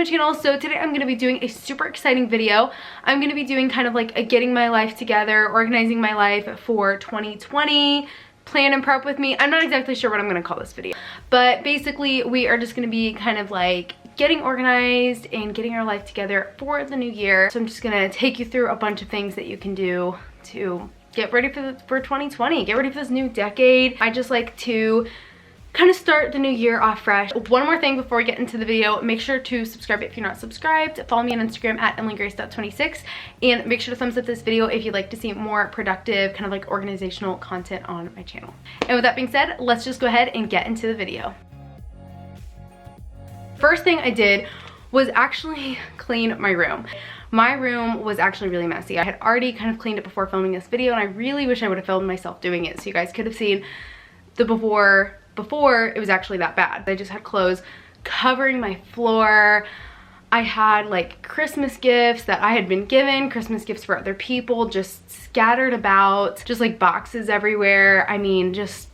channel. So today I'm going to be doing a super exciting video. I'm going to be doing kind of like a getting my life together, organizing my life for 2020, plan and prep with me. I'm not exactly sure what I'm going to call this video, but basically we are just going to be kind of like getting organized and getting our life together for the new year. So I'm just going to take you through a bunch of things that you can do to get ready for 2020, get ready for this new decade. I just like to kind of start the new year off fresh. One more thing before we get into the video, make sure to subscribe if you're not subscribed. Follow me on Instagram at emilygrace.26 and make sure to thumbs up this video if you'd like to see more productive kind of like organizational content on my channel. And with that being said, let's just go ahead and get into the video. First thing I did was actually clean my room. My room was actually really messy. I had already kind of cleaned it before filming this video, and I really wish I would have filmed myself doing it so you guys could have seen the before it was actually that bad. I just had clothes covering my floor. I had like Christmas gifts that I had been given, Christmas gifts for other people just scattered about, just like boxes everywhere. I mean, just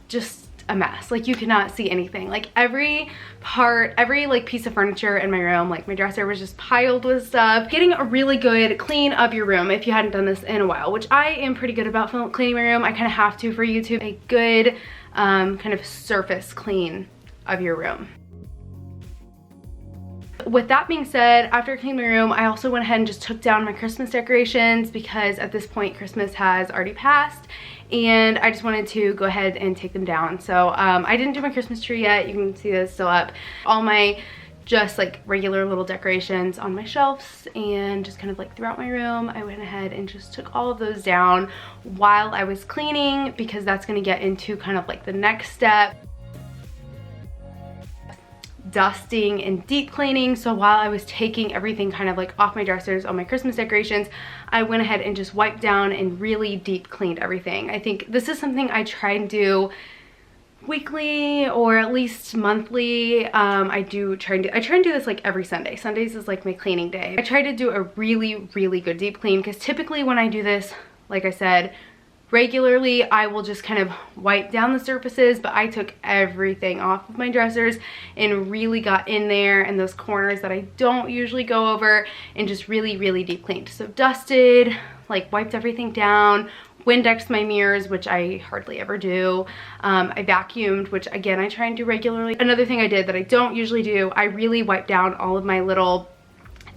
a mess. Like you could not see anything. Like every part, every like piece of furniture in my room, like my dresser was just piled with stuff. Getting a really good clean of your room if you hadn't done this in a while, which I am pretty good about cleaning my room. I kind of have to for YouTube. A good kind of surface clean of your room. With that being said, after cleaning my room, I also went ahead and just took down my Christmas decorations because at this point Christmas has already passed and I just wanted to go ahead and take them down. So I didn't do my Christmas tree yet. You can see this still up. All my just like regular little decorations on my shelves and just kind of like throughout my room, I went ahead and just took all of those down while I was cleaning because that's going to get into kind of like the next step, dusting and deep cleaning. So while I was taking everything kind of like off my dressers, all my Christmas decorations, I went ahead and just wiped down and really deep cleaned everything. I think this is something I try and do weekly or at least monthly. I try and do this like every Sunday. Sundays is like my cleaning day. I try to do a really good deep clean because typically when I do this, like I said, regularly I will just kind of wipe down the surfaces, but I took everything off of my dressers and really got in there in those corners that I don't usually go over and just really deep cleaned. So dusted, like wiped everything down, Windexed my mirrors, which I hardly ever do. I vacuumed, which again I try and do regularly. Another thing I did that I don't usually do, I really wiped down all of my little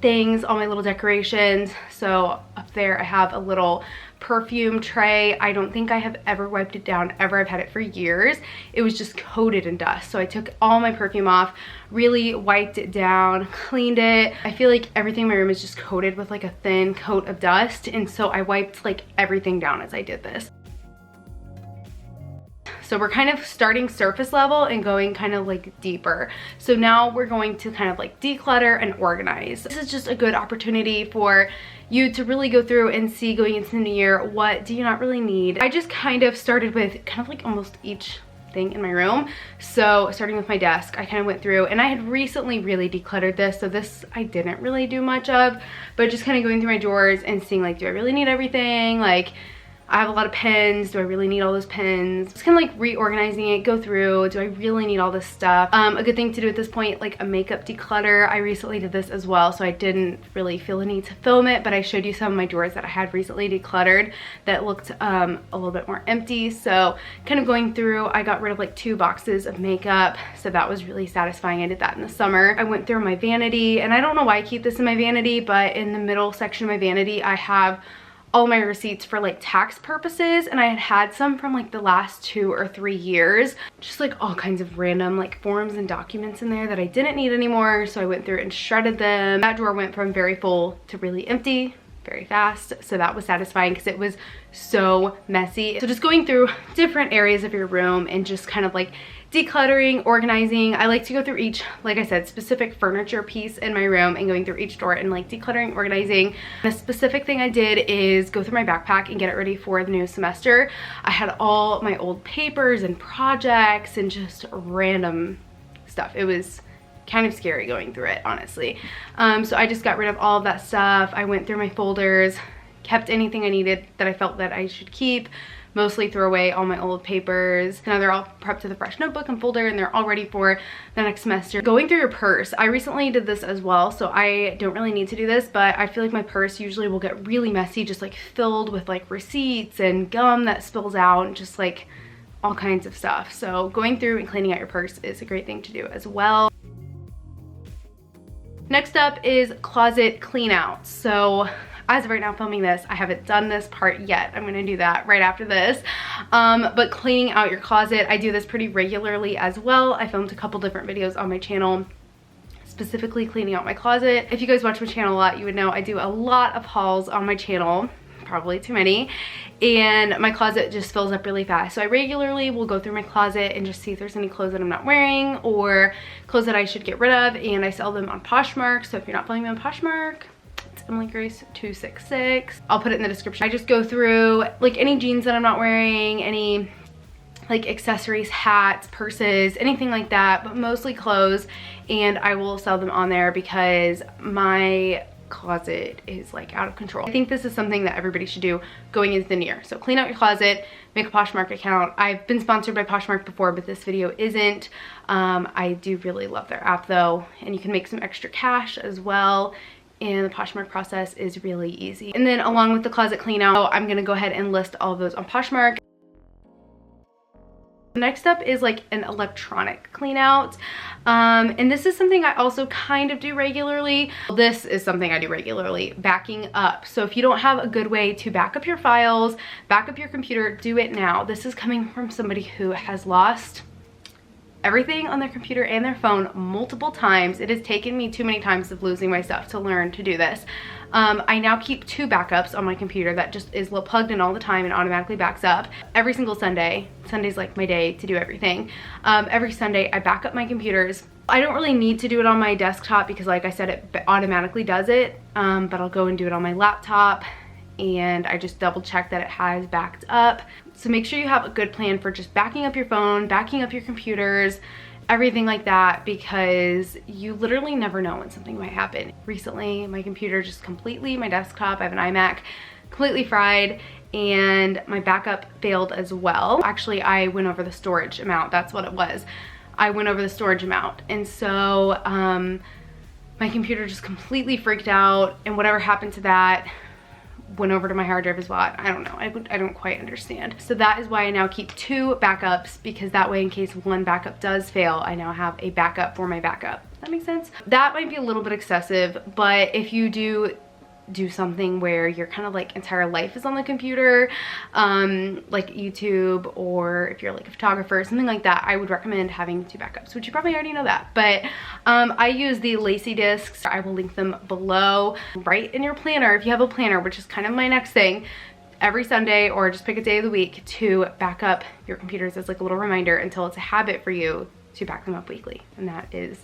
things, all my little decorations. So up there I have a little perfume tray. I don't think I have ever wiped it down ever. I've had it for years. It was just coated in dust. So I took all my perfume off, really wiped it down, cleaned it. I feel like everything in my room is just coated with like a thin coat of dust. And so I wiped like everything down as I did this. So we're kind of starting surface level and going kind of like deeper. So now we're going to kind of like declutter and organize. This is just a good opportunity for you to really go through and see going into the new year, what do you not really need? I just kind of started with kind of like almost each thing in my room. So starting with my desk, I kind of went through and I had recently really decluttered this. So this I didn't really do much of, but just kind of going through my drawers and seeing like, do I really need everything? Like, I have a lot of pens. Do I really need all those pens? Just kind of like reorganizing it, go through, do I really need all this stuff? A good thing to do at this point, like a makeup declutter. I recently did this as well, so I didn't really feel the need to film it, but I showed you some of my drawers that I had recently decluttered that looked a little bit more empty. So kind of going through, I got rid of like 2 boxes of makeup, so that was really satisfying. I did that in the summer. I went through my vanity, and I don't know why I keep this in my vanity, but in the middle section of my vanity, I have all my receipts for like tax purposes, and I had some from like the last 2 or 3 years, just like all kinds of random like forms and documents in there that I didn't need anymore. So I went through and shredded them. That drawer went from very full to really empty very fast, so that was satisfying because it was so messy. So just going through different areas of your room and just kind of like decluttering, organizing. I like to go through each, like I said, specific furniture piece in my room and going through each drawer and like decluttering, organizing. The specific thing I did is go through my backpack and get it ready for the new semester. I had all my old papers and projects and just random stuff. It was kind of scary going through it, honestly. So I just got rid of all of that stuff. I went through my folders, kept anything I needed that I felt that I should keep, mostly throw away all my old papers. Now they're all prepped to the fresh notebook and folder, and they're all ready for the next semester. Going through your purse, I recently did this as well, so I don't really need to do this, but I feel like my purse usually will get really messy, just like filled with like receipts and gum that spills out and just like all kinds of stuff. So going through and cleaning out your purse is a great thing to do as well. Next up is closet clean out. So as of right now filming this, I haven't done this part yet. I'm gonna do that right after this. But cleaning out your closet, I do this pretty regularly as well. I filmed a couple different videos on my channel specifically cleaning out my closet. If you guys watch my channel a lot, you would know I do a lot of hauls on my channel, probably too many, and my closet just fills up really fast. So I regularly will go through my closet and just see if there's any clothes that I'm not wearing or clothes that I should get rid of, and I sell them on Poshmark. So if you're not following me on Poshmark, it's Emily Grace 266. I'll put it in the description. I just go through like any jeans that I'm not wearing, any like accessories, hats, purses, anything like that, but mostly clothes, and I will sell them on there because my closet is like out of control. I think this is something that everybody should do going into the new year. So clean out your closet, make a Poshmark account. I've been sponsored by Poshmark before, but this video isn't. I do really love their app though, and you can make some extra cash as well. And the Poshmark process is really easy. And then along with the closet clean out, I'm gonna go ahead and list all of those on Poshmark. Next up is like an electronic clean out. And this is something I also kind of do regularly. This is something I do regularly, backing up. So if you don't have a good way to back up your files, back up your computer, do it now. This is coming from somebody who has lost everything on their computer and their phone multiple times. It has taken me too many times of losing my stuff to learn to do this. I now keep 2 backups on my computer that just is plugged in all the time and automatically backs up. Every single Sunday, Sunday's like my day to do everything. Every Sunday I back up my computers. I don't really need to do it on my desktop because like I said, it automatically does it, but I'll go and do it on my laptop, and I just double check that it has backed up. So make sure you have a good plan for just backing up your phone, backing up your computers, everything like that, because you literally never know when something might happen. Recently, my computer just completely, my desktop, I have an iMac, completely fried, and my backup failed as well. Actually, I went over the storage amount. That's what it was. I went over the storage amount. And so my computer just completely freaked out, and whatever happened to that went over to my hard drive as well. I don't know. I don't quite understand. So that is why I now keep 2 backups, because that way in case one backup does fail, I now have a backup for my backup. That makes sense? That might be a little bit excessive, but if you do something where your kind of like entire life is on the computer, like YouTube, or if you're like a photographer, something like that, I would recommend having 2 backups, which you probably already know that. But I use the Lacie discs. I will link them below. Write in your planner, if you have a planner, which is kind of my next thing, every Sunday, or just pick a day of the week to back up your computers as like a little reminder until it's a habit for you to back them up weekly. And that is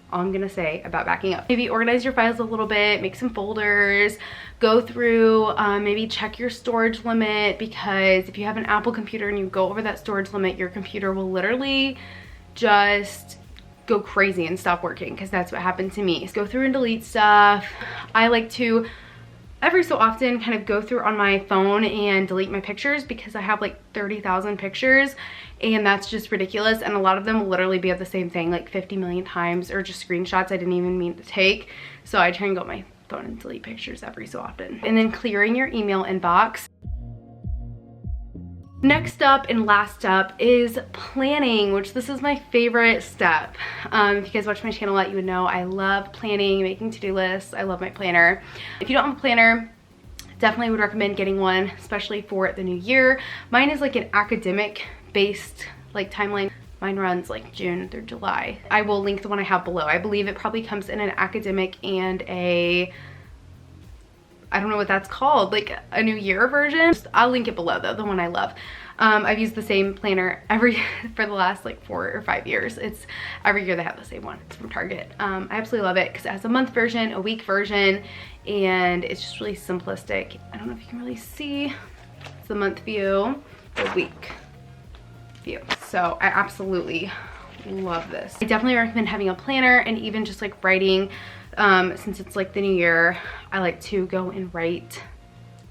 all I'm gonna say about backing up. Maybe organize your files a little bit, make some folders, go through, maybe check your storage limit, because if you have an Apple computer and you go over that storage limit, your computer will literally just go crazy and stop working, because that's what happened to me. So go through and delete stuff. I like to every so often kind of go through on my phone and delete my pictures, because I have like 30,000 pictures, and that's just ridiculous. And a lot of them will literally be of the same thing like 50 million times, or just screenshots I didn't even mean to take. So I try and go on my phone and delete pictures every so often. And then clearing your email inbox. Next up and last up is planning, which this is my favorite step. If you guys watch my channel a lot, you would know I love planning, making to-do lists. I love my planner. If you don't have a planner, definitely would recommend getting one, especially for the new year. Mine is like an academic based like timeline. Mine runs like June through July. I will link the one I have below. I believe it probably comes in an academic and a, I don't know what that's called, like a new year version. I'll link it below though, the one I love. I've used the same planner for the last like 4 or 5 years. It's every year they have the same one. It's from Target. I absolutely love it because it has a month version, a week version, and it's just really simplistic. I don't know if you can really see. It's the month view, the week view. So I absolutely love this. I definitely recommend having a planner, and even just like writing, since it's like the new year, I like to go and write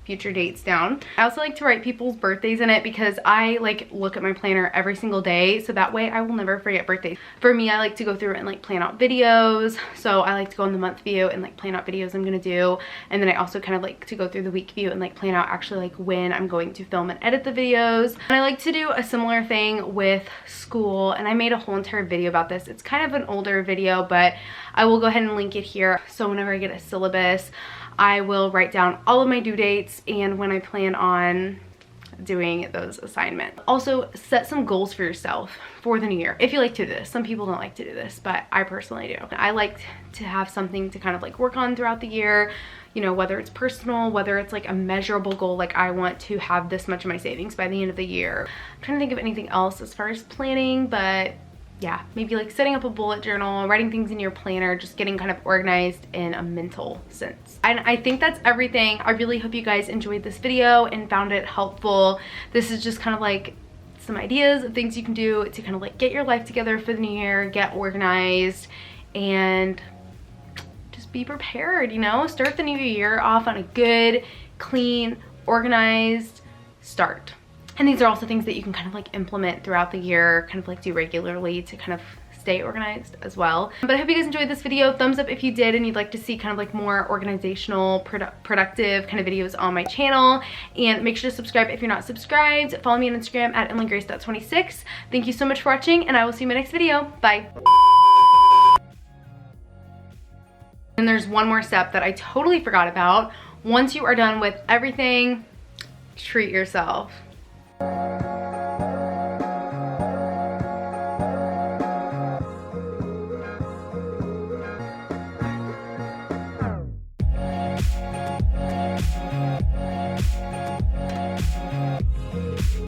future dates down. I also like to write people's birthdays in it because I like look at my planner every single day, so that way I will never forget birthdays. For me, I like to go through and like plan out videos, so I like to go in the month view and like plan out videos I'm gonna do, and then I also kind of like to go through the week view and like plan out actually like when I'm going to film and edit the videos. And I like to do a similar thing with school, and I made a whole entire video about this. It's kind of an older video, but I will go ahead and link it here. So whenever I get a syllabus, I will write down all of my due dates and when I plan on doing those assignments. Also, set some goals for yourself for the new year if you like to do this. Some people don't like to do this, but I personally do. I like to have something to kind of like work on throughout the year, you know, whether it's personal, whether it's like a measurable goal, like I want to have this much of my savings by the end of the year. I'm trying to think of anything else as far as planning, but yeah, maybe like setting up a bullet journal, writing things in your planner, just getting kind of organized in a mental sense. And I think that's everything. I really hope you guys enjoyed this video and found it helpful. This is just kind of like some ideas of things you can do to kind of like get your life together for the new year, get organized, and just be prepared, you know? Start the new year off on a good, clean, organized start. And these are also things that you can kind of like implement throughout the year, kind of like do regularly to kind of stay organized as well. But I hope you guys enjoyed this video. Thumbs up if you did and you'd like to see kind of like more organizational, productive kind of videos on my channel. And make sure to subscribe if you're not subscribed. Follow me on Instagram at emilygrace.26. Thank you so much for watching, and I will see you in my next video. Bye. And there's one more step that I totally forgot about. Once you are done with everything, treat yourself.